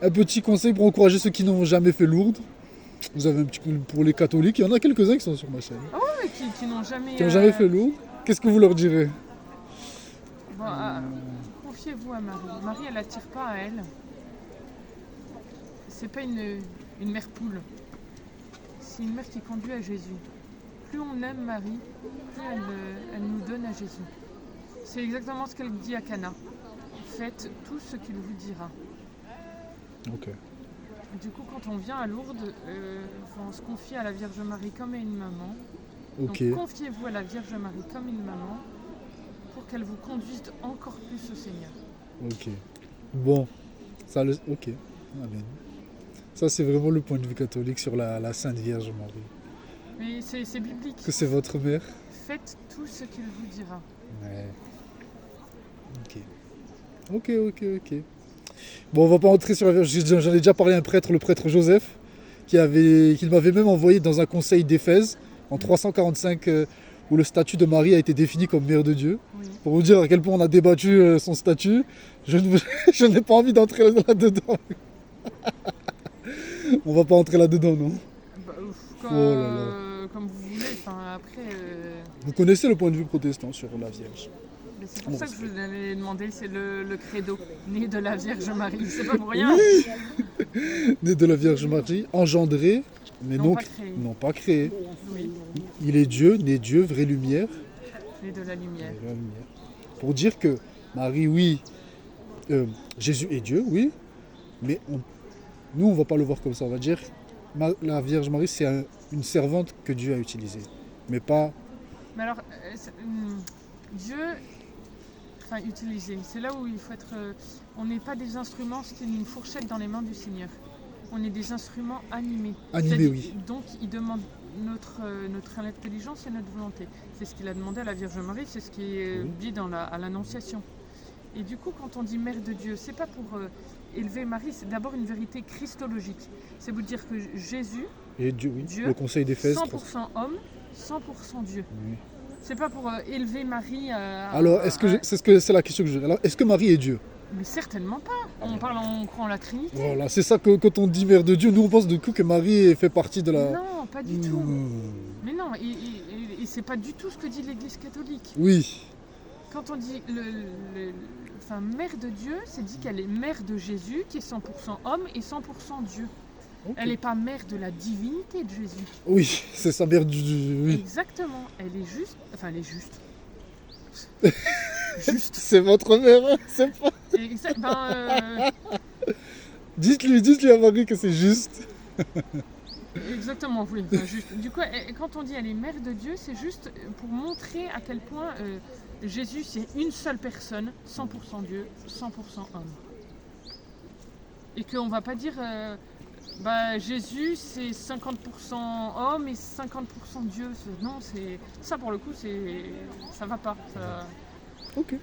Un petit conseil pour encourager ceux qui n'ont jamais fait Lourdes. Vous avez un petit coup pour les catholiques. Il y en a quelques-uns qui sont sur ma chaîne. Ah ouais, qui n'ont jamais... Qui n'ont jamais fait Lourdes. Qu'est-ce que vous leur direz? Bon, confiez-vous à Marie. Marie, elle n'attire pas à elle. C'est pas une mère poule. C'est une mère qui conduit à Jésus. Plus on aime Marie, plus elle nous donne à Jésus. C'est exactement ce qu'elle dit à Cana. Faites tout ce qu'il vous dira. Ok. Du coup, quand on vient à Lourdes, on se confie à la Vierge Marie comme à une maman. Ok. Donc confiez-vous à la Vierge Marie comme une maman pour qu'elle vous conduise encore plus au Seigneur. Ok. Bon. Ok. Amen. Ça, c'est vraiment le point de vue catholique sur la Sainte Vierge Marie. Mais c'est biblique. Que c'est votre mère? Faites tout ce qu'il vous dira. Ouais. Ok. Bon, on va pas entrer sur la Vierge. J'en ai déjà parlé à un prêtre, le prêtre Joseph, qu'il m'avait même envoyé dans un conseil d'Éphèse en 345 où le statut de Marie a été défini comme mère de Dieu. Oui. Pour vous dire à quel point on a débattu son statut, je n'ai pas envie d'entrer là-dedans. On va pas entrer là-dedans, non? Bah, Oh là là. comme vous voulez. Après, Vous connaissez le point de vue protestant sur la Vierge. mais c'est pour On ça que respecte. je vous avais demandé, c'est le credo, né de la Vierge Marie. C'est pas pour rien. Né de la Vierge Marie, engendré, mais Non non, pas créé. non pas créé. Oui, Il est Dieu, né Dieu, vraie lumière. né de la lumière. La lumière. Pour dire que Marie, oui, Jésus est Dieu, oui, mais nous, on va pas le voir comme ça. On va dire la Vierge Marie, c'est une servante que Dieu a utilisée, mais pas. Mais alors, Dieu, utilisé, c'est là où il faut être... on n'est pas des instruments, c'est une fourchette dans les mains du Seigneur. On est des instruments animés. Animés, C'est-à-dire, oui. Donc, il demande notre intelligence et notre volonté. C'est ce qu'il a demandé à la Vierge Marie, c'est ce qui est Oui. dit à l'Annonciation. Et du coup, quand on dit Mère de Dieu, c'est pas pour élever Marie, c'est d'abord une vérité christologique. C'est vous dire que Jésus, Et Dieu, oui. Dieu, Le Conseil d'Éphèse. 100% homme, 100% Dieu. Oui. C'est pas pour élever Marie Alors, c'est la question que je. Alors, est-ce que Marie est Dieu? Mais certainement pas. On croit en la Trinité. Voilà, c'est ça que quand on dit Mère de Dieu, nous on pense du coup que Marie fait partie de la. Non, pas du tout. Mais non, et c'est pas du tout ce que dit l'Église catholique. Oui. Quand on dit Mère de Dieu, c'est dit qu'elle est mère de Jésus, qui est 100% homme et 100% Dieu. Ok. Elle n'est pas mère de la divinité de Jésus. Oui, c'est sa mère du. Oui. Exactement. Elle est juste. Enfin, elle est juste. Juste. C'est votre mère, hein, c'est pas. Dites-lui à Marie que c'est juste. Exactement, oui. Juste. Du coup, quand on dit elle est mère de Dieu, c'est juste pour montrer à quel point Jésus, c'est une seule personne, 100% Dieu, 100% homme. Et qu'on ne va pas dire Jésus, c'est 50% homme et 50% Dieu. Non, ça pour le coup, ça va pas. Ok.